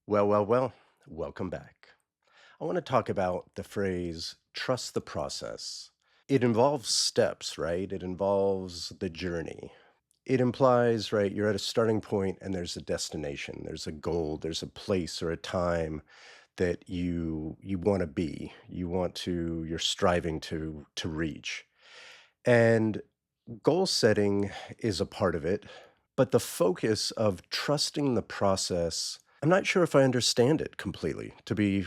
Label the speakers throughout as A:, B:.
A: Well, welcome back. I want to talk about the phrase trust the process. It involves steps, right? It involves the journey. It implies, right, you're at a starting point and there's a destination, there's a goal, there's a place or a time that you want to be. You're striving to reach. And goal setting is a part of it, but the focus of trusting the process, I'm not sure if I understand it completely, to be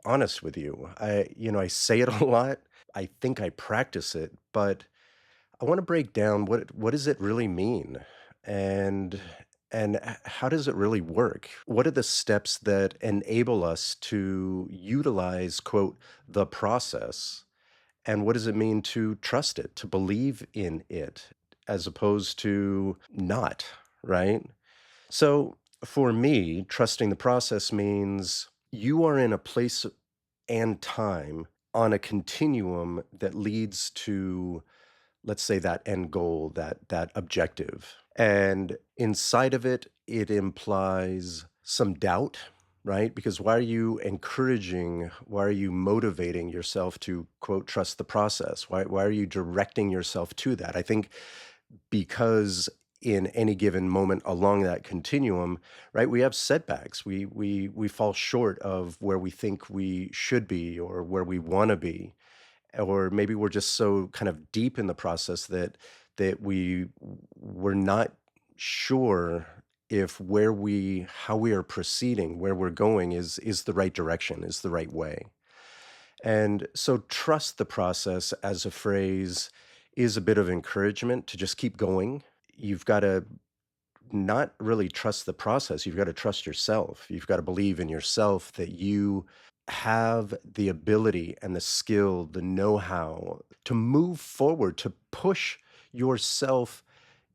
A: honest with you. I say it a lot. I think I practice it, but I want to break down what does it really mean? And how does it really work? What are the steps that enable us to utilize, quote, the process, and what does it mean to trust it, to believe in it, as opposed to not, right? So for me, trusting the process means you are in a place and time on a continuum that leads to, let's say, that end goal, that objective. And inside of it, it implies some doubt, right? Because why are you motivating yourself to, quote, trust the process? Why are you directing yourself to that? I think because in any given moment along that continuum, right, we have setbacks. We fall short of where we think we should be or where we want to be, or maybe we're just so kind of deep in the process that we're not sure if where we how we are proceeding, where we're going is the right direction, is the right way. And so trust the process as a phrase is a bit of encouragement to just keep going. You've got to not really trust the process. You've got to trust yourself. You've got to believe in yourself that you have the ability and the skill, the know how to move forward, to push yourself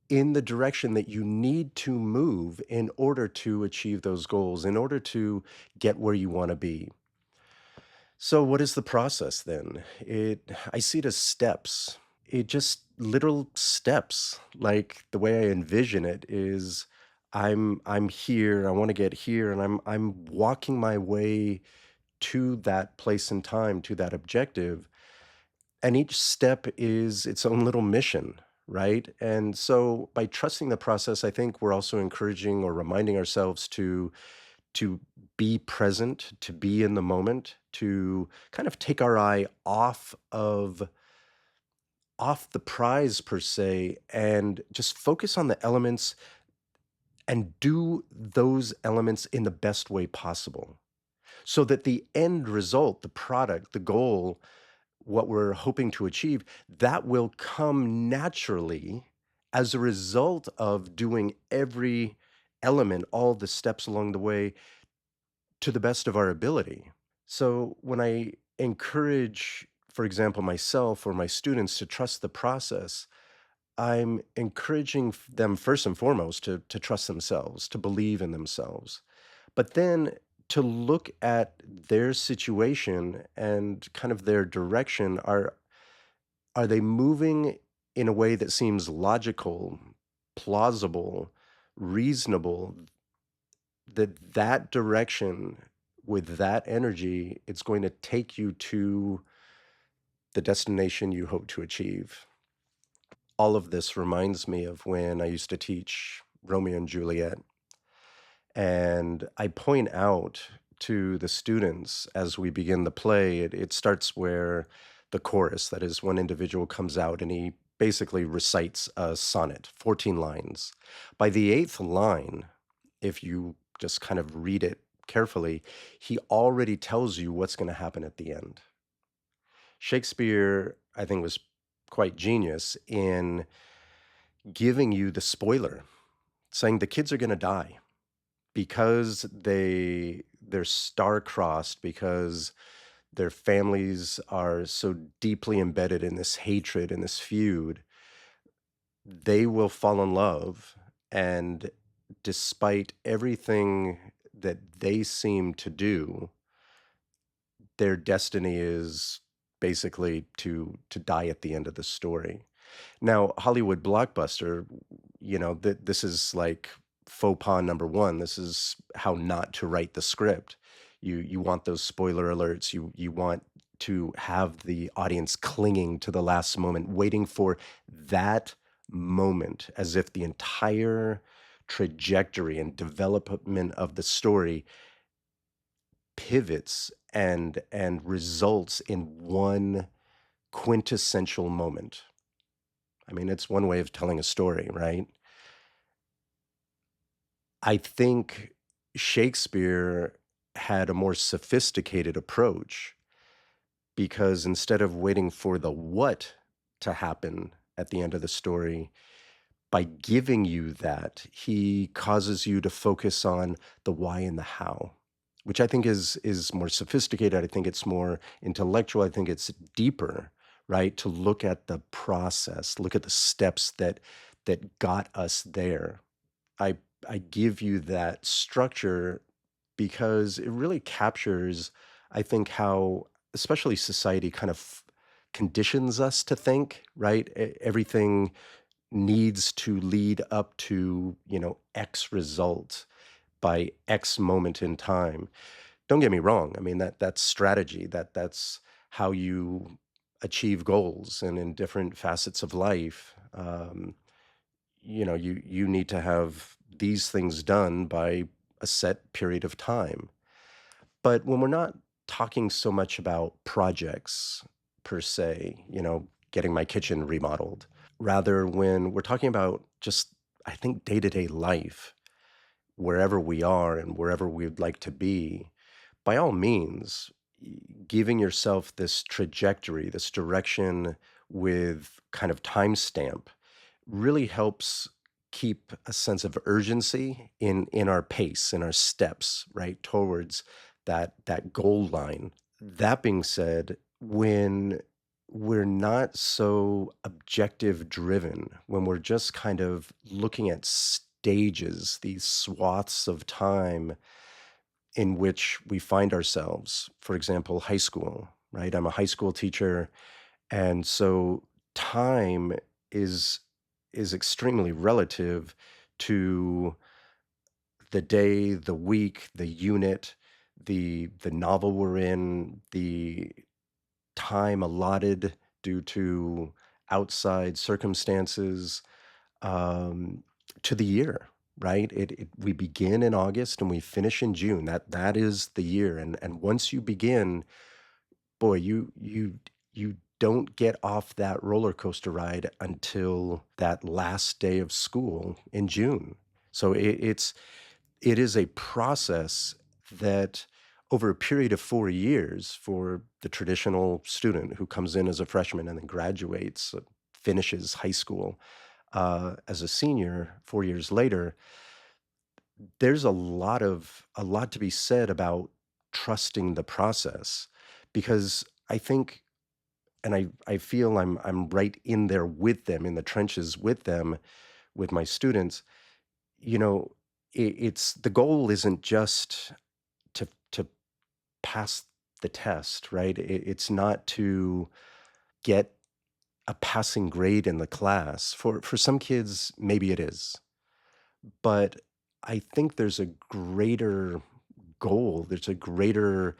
A: in the direction that you need to move in order to achieve those goals, in order to get where you want to be. So what is the process then? I see it as steps. It just little steps. Like the way I envision it is I'm here, I want to get here, and I'm walking my way to that place and time, to that objective. And each step is its own little mission, right? And so by trusting the process, I think we're also encouraging or reminding ourselves to be present, to be in the moment, to kind of take our eye off the prize per se and just focus on the elements and do those elements in the best way possible. So that the end result, the product, the goal, what we're hoping to achieve, that will come naturally as a result of doing every element, all the steps along the way to the best of our ability. So when I encourage, for example, myself or my students to trust the process, I'm encouraging them first and foremost to trust themselves, to believe in themselves, but then to look at their situation and kind of their direction. Are they moving in a way that seems logical, plausible, reasonable, that direction with that energy, it's going to take you to the destination you hope to achieve. All of this reminds me of when I used to teach Romeo and Juliet. And I point out to the students as we begin the play, it starts where the chorus, that is, one individual comes out and he basically recites a sonnet, 14 lines. By the eighth line, if you just kind of read it carefully, he already tells you what's going to happen at the end. Shakespeare, I think, was quite genius in giving you the spoiler, saying the kids are going to die because they're star-crossed, because their families are so deeply embedded in this hatred and this feud. They will fall in love, and despite everything that they seem to do, their destiny is basically to die at the end of the story. Now, Hollywood blockbuster, this is like faux pas number one. This is how not to write the script. You want those spoiler alerts. You want to have the audience clinging to the last moment, waiting for that moment, as if the entire trajectory and development of the story pivots and results in one quintessential moment. I mean, it's one way of telling a story, right? I think Shakespeare had a more sophisticated approach because instead of waiting for the what to happen at the end of the story, by giving you that, he causes you to focus on the why and the how, which I think is more sophisticated. I think it's more intellectual. I think it's deeper, right? To look at the process, look at the steps that got us there. I I give you that structure because it really captures, I think, how especially society kind of conditions us to think, right? Everything needs to lead up to, X result by X moment in time. Don't get me wrong. I mean, that's strategy. That's how you achieve goals and in different facets of life. You need to have these things done by a set period of time. But when we're not talking so much about projects per se, getting my kitchen remodeled, rather when we're talking about just, I think, day-to-day life, wherever we are and wherever we'd like to be, by all means, giving yourself this trajectory, this direction with kind of timestamp really helps keep a sense of urgency in our pace, in our steps, right, towards that goal line. That being said, when we're not so objective driven, when we're just kind of looking at stages, these swaths of time in which we find ourselves, for example, high school, right? I'm a high school teacher, and so time is is extremely relative to the day, the week, the unit, the novel we're in, the time allotted due to outside circumstances, um, to the year, right? We begin in August and we finish in June. That is the year, and once you begin, boy, you don't get off that roller coaster ride until that last day of school in June. So it is a process that over a period of 4 years for the traditional student who comes in as a freshman and then graduates, finishes high school, as a senior 4 years later, there's a lot to be said about trusting the process because I think and I feel I'm right in there with them, in the trenches with them, with my students. You know, it's the goal isn't just to pass the test, right? It's not to get a passing grade in the class. For some kids, maybe it is, but I think there's a greater goal. There's a greater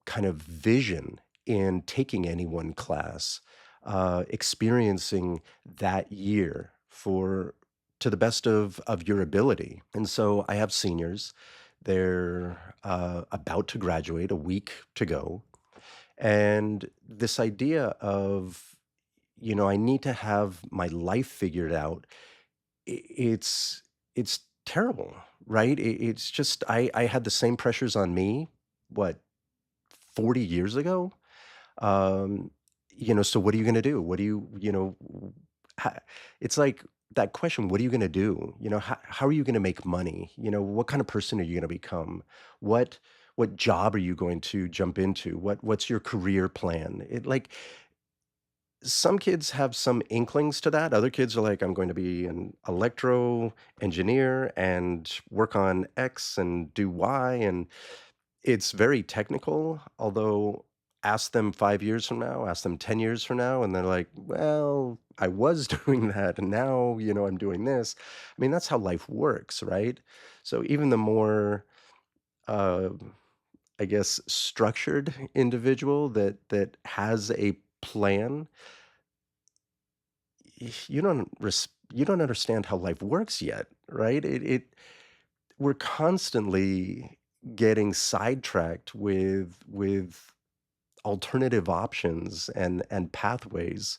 A: kind of vision in taking any one class, experiencing that year for to the best of your ability. And so I have seniors. They're about to graduate, a week to go. And this idea of, I need to have my life figured out, it's terrible, right? It's just I had the same pressures on me, what, 40 years ago? Um, so what are you gonna do? What do ho it's like that question, what are you gonna do? How are you gonna make money? What kind of person are you gonna become? What what job are you going to jump into? What's your career plan? Some kids have some inklings to that. Other kids are like, "I'm going to be an electro engineer and work on X and do Y," and it's very technical, although Ask them 5 years from now, ask them 10 years from now, and they're like, "Well, I was doing that, and now, I'm doing this." I mean, that's how life works, right? So even the more, uh, I guess, structured individual that has a plan, you don't understand how life works yet, right? We're constantly getting sidetracked with alternative options and pathways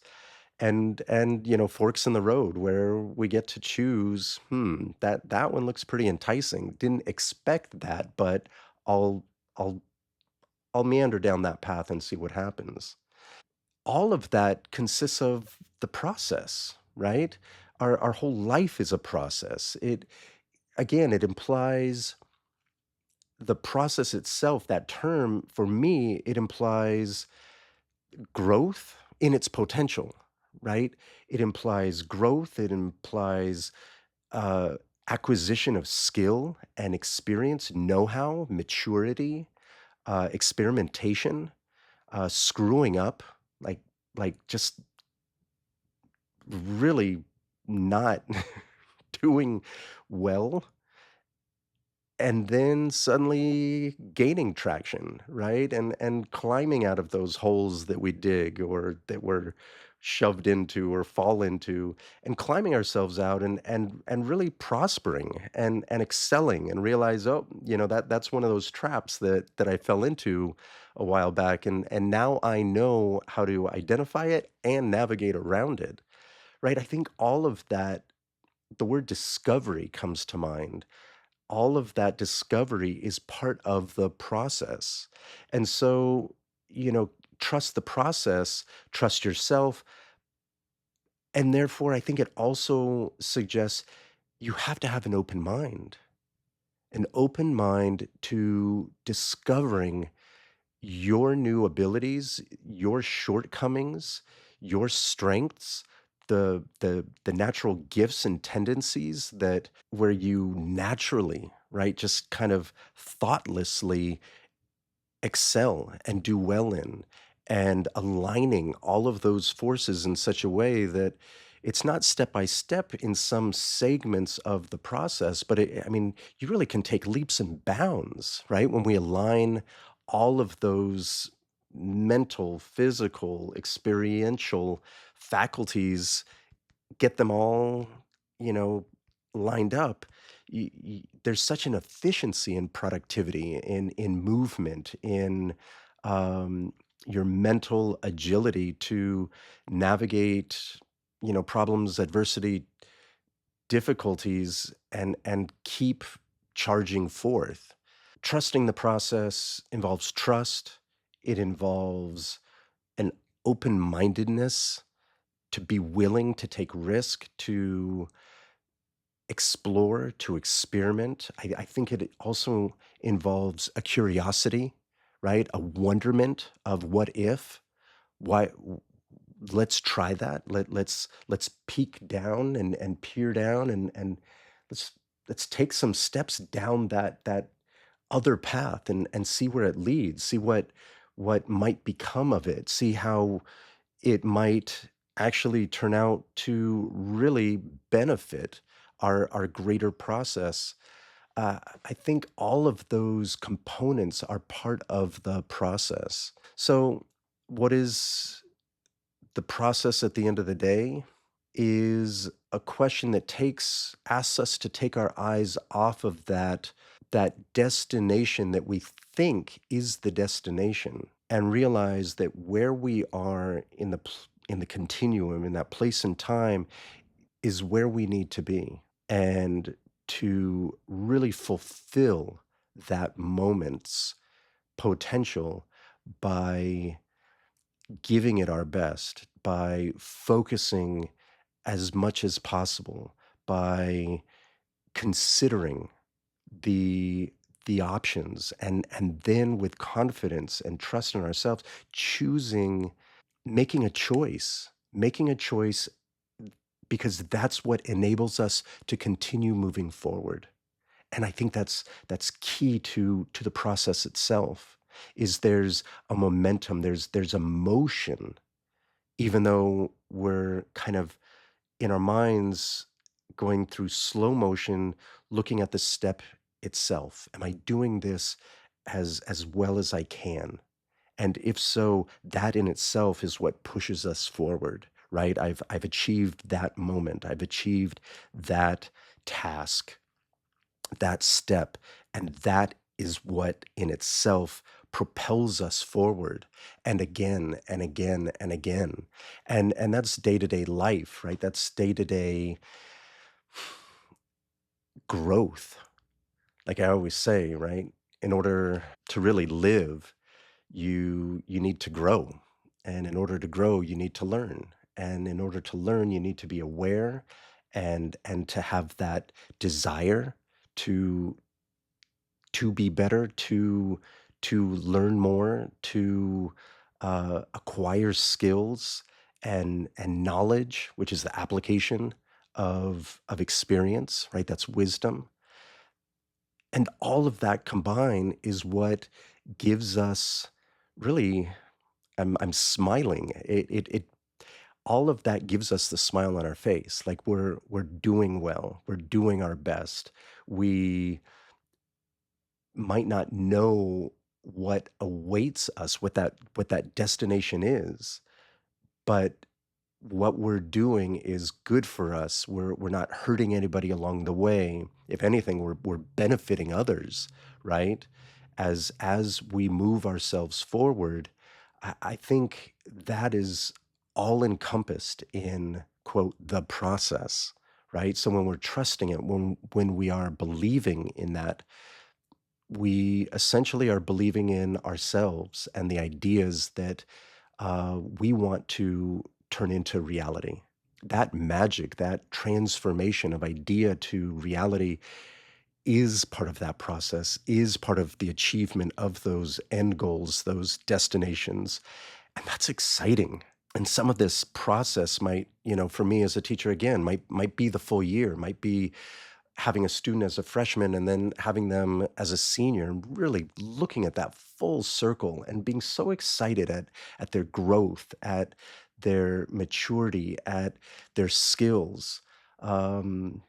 A: and forks in the road where we get to choose, that one looks pretty enticing, didn't expect that, but i'll i'll I'll meander down that path and see what happens. All of that consists of the process, right? Our whole life is a process. It implies the process itself. That term, for me, it implies growth in its potential, right? It implies growth, it implies uh, acquisition of skill and experience, know how, maturity, experimentation, screwing up, like, just really not doing well, and then suddenly gaining traction, right? And climbing out of those holes that we dig or that we're shoved into or fall into, and climbing ourselves out and really prospering and excelling and realize, oh, that's one of those traps that I fell into a while back, and now I know how to identify it and navigate around it. Right? I think all of that, the word discovery comes to mind. All of that discovery is part of the process. And so, you know, trust the process, trust yourself. And therefore, I think it also suggests you have to have an open mind to discovering your new abilities, your shortcomings, your strengths, the natural gifts and tendencies that where you naturally, right, just kind of thoughtlessly excel and do well in, and aligning all of those forces in such a way that it's not step by step in some segments of the process, but I mean, you really can take leaps and bounds, right? When we align all of those mental, physical, experiential faculties, get them all, you know, lined up, there's such an efficiency in productivity, in movement, in um, your mental agility to navigate, problems, adversity, difficulties, and keep charging forth. Trusting the process involves trust. It involves an open mindedness to be willing to take risk, to explore, to experiment. I think it also involves a curiosity, right? A wonderment of what if, why let's try that. Let's peek down and peer down and let's let's take some steps down that other path and see where it leads, see what might become of it, see how it might actually turn out to really benefit our greater process. I think all of those components are part of the process. So, what is the process at the end of the day? Is a question that takes asks us to take our eyes off of that destination that we think is the destination, and realize that where we are in the continuum, in that place and time, is where we need to be, and to really fulfill that moment's potential by giving it our best, by focusing as much as possible, by considering the the options, and then with confidence and trust in ourselves, choosing, making a choice, because that's what enables us to continue moving forward. And I think that's key to the process itself. is there's a momentum, there's a motion, even though we're kind of in our minds going through slow motion, looking at the step itself. Am I doing this as well as I can? And if so, that in itself is what pushes us forward, right? I've achieved that moment. I've achieved that task, that step, and that is what in itself propels us forward and again and again and again. And that's day-to-day life, right? That's day-to-day growth. Like I always say, right? In order to really live, you need to grow. And in order to grow, you need to learn. And in order to learn, you need to be aware and to have that desire to be better, to learn more, to acquire skills and knowledge, which is the application of experience, right? That's wisdom. And all of that combined is what gives us really I'm smiling. It all of that gives us the smile on our face. Like we're doing well. We're doing our best. We might not know what awaits us, what that destination is, but what we're doing is good for us. We're not hurting anybody along the way. If anything, we're benefiting others, right? As we move ourselves forward, I think that is all encompassed in quote the process, right? So when we're trusting it, when we are believing in that, we essentially are believing in ourselves and the ideas that we want to turn into reality. That magic, that transformation of idea to reality is part of that process, is part of the achievement of those end goals, those destinations. And that's exciting. And some of this process might, for me as a teacher again, might be the full year, might be having a student as a freshman and then having them as a senior and really looking at that full circle and being so excited at their growth, at their maturity, at their skills. Um,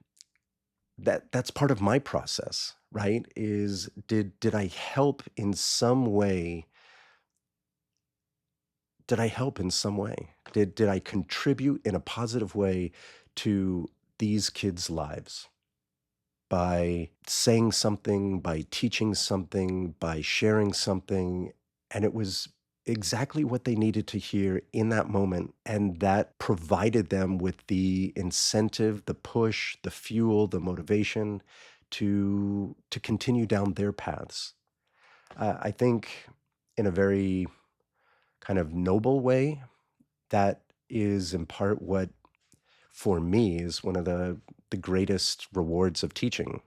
A: that's part of my process, right? Is did I help in some way? Did I help in some way? Did I contribute in a positive way to these kids' lives? By saying something, by teaching something, by sharing something, and it was exactly what they needed to hear in that moment, and that provided them with the incentive, the push, the fuel, the motivation to continue down their paths. I think in a very kind of noble way, that is in part what, for me, is one of the greatest rewards of teaching.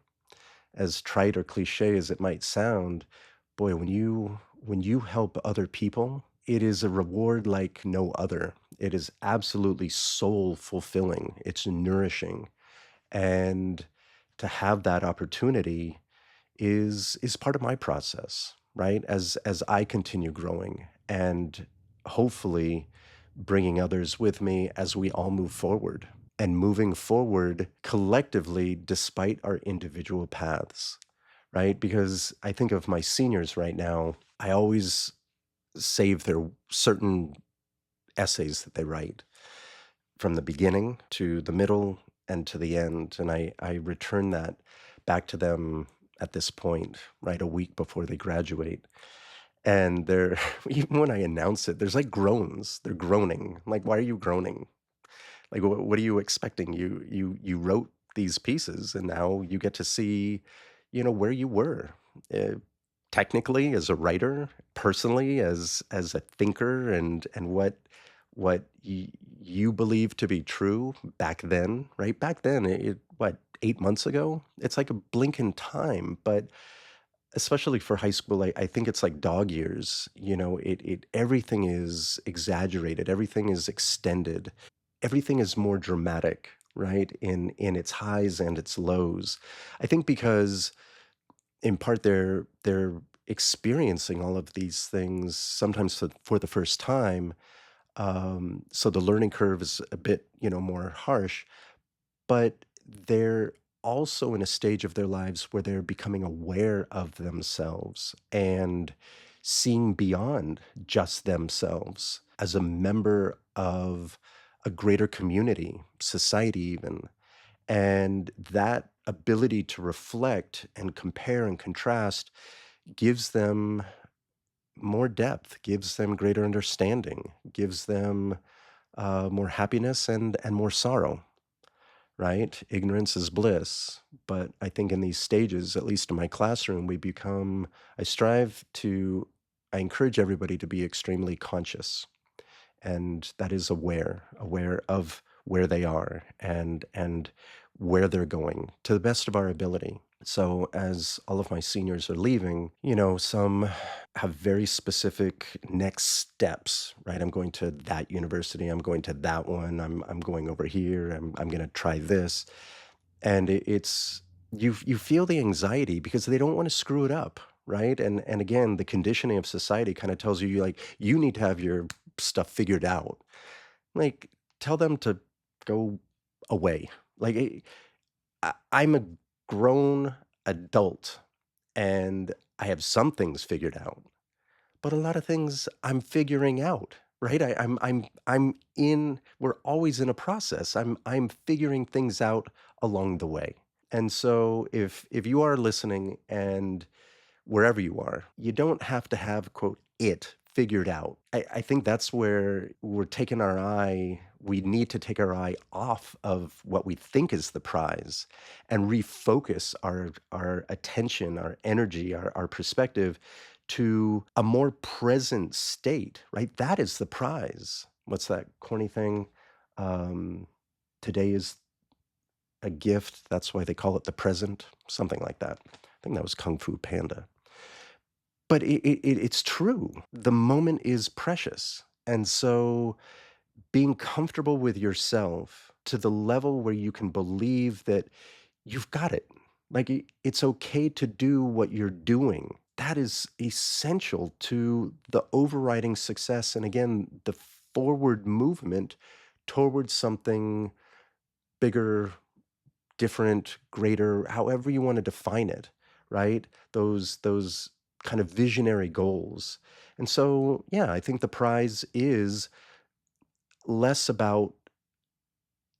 A: As trite or cliche as it might sound, boy, when you help other people, it is a reward like no other. It is absolutely soul fulfilling. It's nourishing. And to have that opportunity is part of my process, right? As I continue growing and hopefully bringing others with me as we all move forward and moving forward collectively despite our individual paths, right? Because I think of my seniors right now, I always save their certain essays that they write from the beginning to the middle and to the end. And I return that back to them at this point, right? A week before they graduate. And they're, even when I announce it, there's like groans. They're groaning. I'm like, why are you groaning? Like, what are you expecting? You wrote these pieces, and now you get to see, where you were, uh, technically as a writer, personally as a thinker, and what you believe to be true back then, right? Back then, what 8 months ago? It's like a blink in time, but especially for high school, I think it's like dog years. It everything is exaggerated, everything is extended, everything is more dramatic, right? In its highs and its lows. I think because in part they're experiencing all of these things sometimes for the first time. So the learning curve is a bit, more harsh, but they're also in a stage of their lives where they're becoming aware of themselves and seeing beyond just themselves as a member of a greater community, society, even. And that ability to reflect and compare and contrast gives them more depth, gives them greater understanding, gives them more happiness and more sorrow, right? Ignorance is bliss. But I think in these stages, at least in my classroom, I strive to, I encourage everybody to be extremely conscious. And that is aware of where they are and where they're going to the best of our ability. So as all of my seniors are leaving, some have very specific next steps, right? I'm going to that university, I'm going to that one, I'm going over here, I'm going to try this. And it's you feel the anxiety because they don't want to screw it up, right? And again, the conditioning of society kind of tells you like you need to have your stuff figured out. Like tell them to go away. Like I'm a grown adult and I have some things figured out, but a lot of things I'm figuring out, right? I'm in. We're always in a process. I'm figuring things out along the way. And so if you are listening and wherever you are, you don't have to have, quote, it figured out. I think that's where we need to take our eye off of what we think is the prize and refocus our attention, our energy, our perspective to a more present state, right? That is the prize. What's that corny thing? Um, Today is a gift. That's why they call it the present, something like that. I think that was Kung Fu Panda. But it's true. The moment is precious. And so being comfortable with yourself to the level where you can believe that you've got it. Like it's okay to do what you're doing. That is essential to the overriding success. And again, the forward movement towards something bigger, different, greater, however you want to define it, right? Those kind of visionary goals. And so, yeah, I think the prize is less about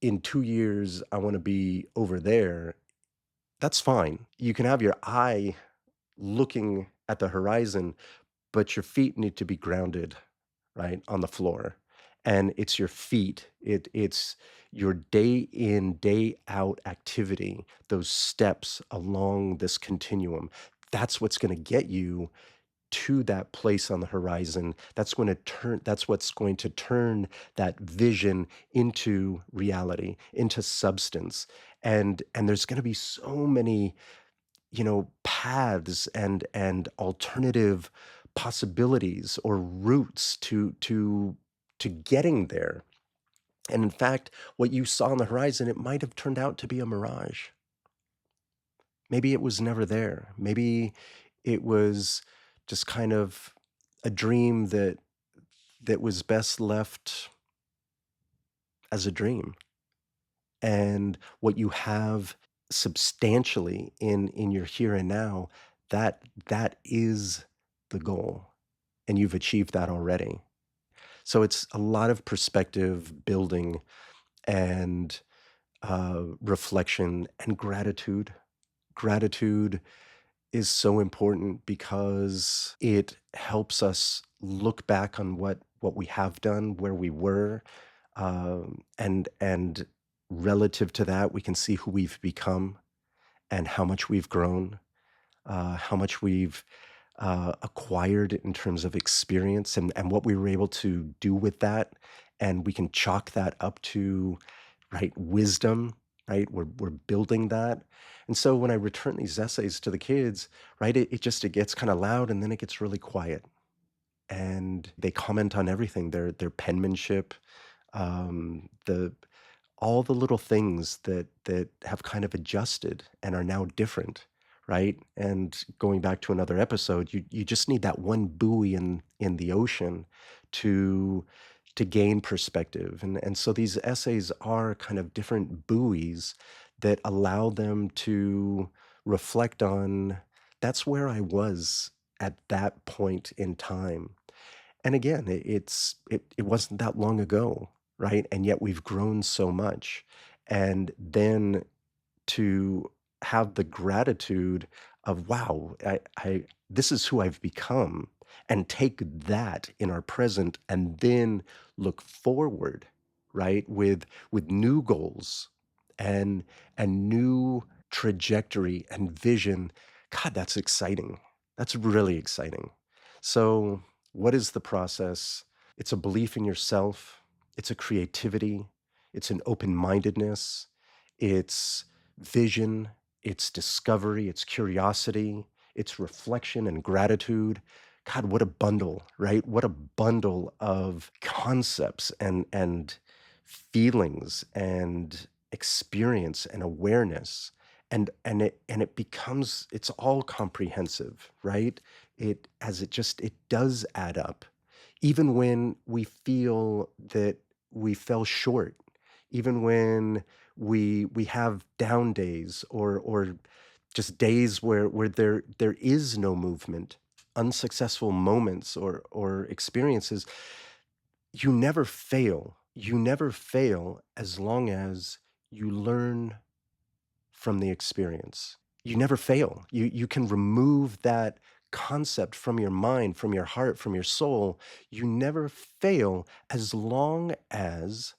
A: in 2 years I want to be over there. That's fine. You can have your eye looking at the horizon, but your feet need to be grounded, right, on the floor. And it's your feet, it's your day in, day out activity, those steps along this continuum. That's what's going to get you to that place on the horizon. That's what's going to turn that vision into reality, into substance. And there's going to be so many paths and alternative possibilities or routes to getting there. And in fact, what you saw on the horizon, it might have turned out to be a mirage. Maybe it was never there. Maybe it was just kind of a dream that was best left as a dream. And what you have substantially in your here and now, that is the goal, and you've achieved that already. So it's a lot of perspective building and reflection and gratitude. Gratitude is so important because it helps us look back on what we have done, where we were, and relative to that, we can see who we've become and how much we've grown, how much we've acquired in terms of experience and what we were able to do with that. And we can chalk that up to, right, wisdom, right? We're building that. And so when I return these essays to the kids, right, it gets kind of loud and then it gets really quiet. And they comment on everything, their penmanship, the all the little things that have kind of adjusted and are now different, right? And going back to another episode, you just need that one buoy in the ocean to gain perspective. And so these essays are kind of different buoys that allow them to reflect on that's where I was at that point in time. And again, it wasn't that long ago, right? And yet we've grown so much. And then to have the gratitude of, wow, I this is who I've become, and take that in our present and then look forward, right? With new goals and new trajectory and vision. God, that's exciting. That's really exciting. So, what is the process? It's a belief in yourself, it's a creativity, it's an open-mindedness, it's vision, it's discovery, it's curiosity, it's reflection and gratitude. God, what a bundle, right? What a bundle of concepts and feelings and experience and awareness. And it becomes, it's all comprehensive, right? It does add up. Even when we feel that we fell short, even when we have down days, or just days where there is no movement, unsuccessful moments or experiences, you never fail. You never fail as long as you learn from the experience. You never fail. You can remove that concept from your mind, from your heart, from your soul. You never fail as long as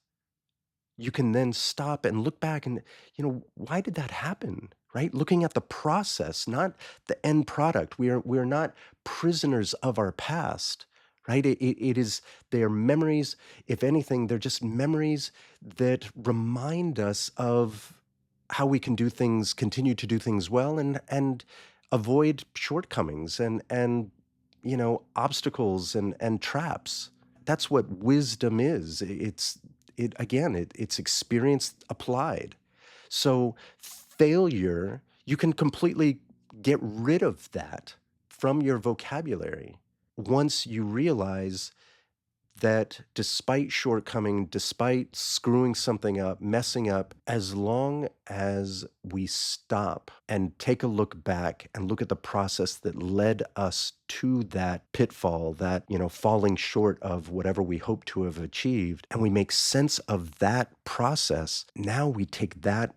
A: you can then stop and look back and, why did that happen? Right? Looking at the process, not the end product. We are not prisoners of our past, right? It is, they are memories. If anything, they're just memories that remind us of how we can do things, continue to do things well, and avoid shortcomings and obstacles and traps. That's what wisdom is. It's experience applied. So failure, you can completely get rid of that from your vocabulary once you realize that despite shortcoming, despite screwing something up, messing up, as long as we stop and take a look back and look at the process that led us to that pitfall, that, falling short of whatever we hope to have achieved, and we make sense of that process, now we take that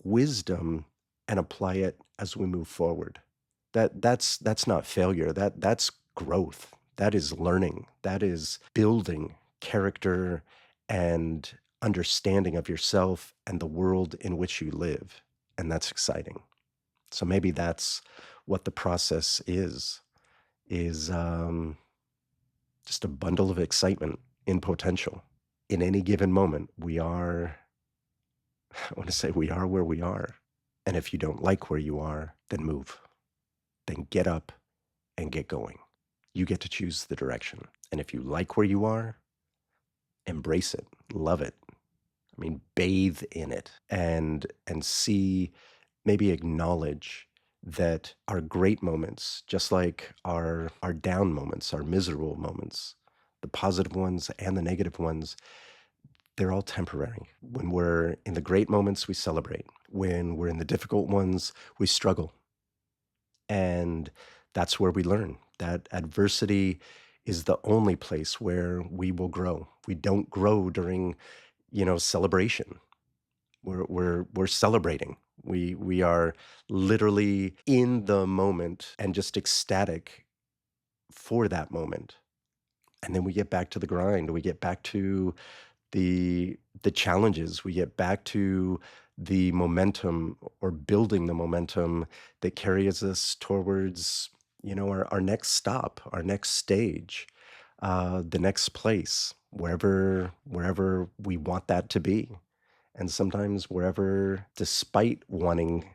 A: wisdom and apply it as we move forward. That's not failure. That's growth. That is learning. That is building character and understanding of yourself and the world in which you live. And that's exciting. So maybe that's what the process is just a bundle of excitement in potential. In any given moment, we are, I want to say, we are where we are. And if you don't like where you are, then move. Then get up and get going. You get to choose the direction. And if you like where you are, embrace it, love it. I mean, bathe in it and see, maybe acknowledge that our great moments, just like our down moments, our miserable moments, the positive ones and the negative ones, they're all temporary. When we're in the great moments, we celebrate. When we're in the difficult ones, we struggle. And that's where we learn that adversity is the only place where we will grow. We don't grow during, celebration. We're celebrating. We are literally in the moment and just ecstatic for that moment. And then we get back to the grind. We get back to the challenges. We get back to the momentum, or building the momentum that carries us towards, our next stop, our next stage, the next place, wherever we want that to be. And sometimes wherever, despite wanting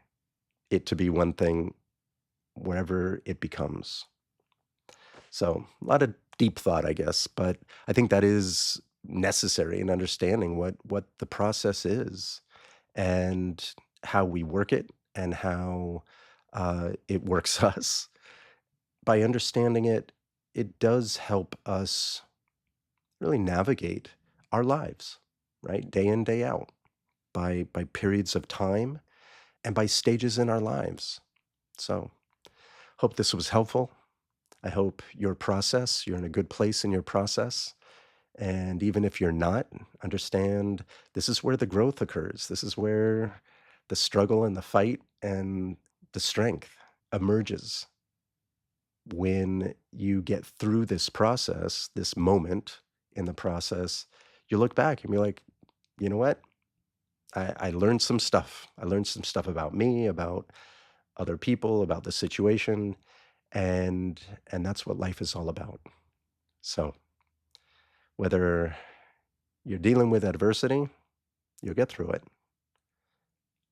A: it to be one thing, wherever it becomes. So a lot of deep thought, I guess, but I think that is necessary in understanding what the process is and how we work it, and how it works us. By understanding it, it does help us really navigate our lives, right? Day in, day out, by periods of time and by stages in our lives. So, hope this was helpful. I hope you're in a good place in your process. And even if you're not, understand this is where the growth occurs. This is where the struggle and the fight and the strength emerges when you get through this process, this moment in the process. You look back and be like, you know what? I learned some stuff. I learned some stuff about me, about other people, about the situation, and and that's what life is all about. So whether you're dealing with adversity, you'll get through it,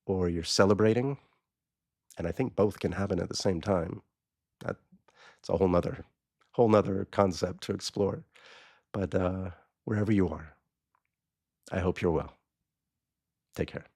A: or you're celebrating, and I think both can happen at the same time. That it's a whole nother concept to explore. But wherever you are, I hope you're well. Take care.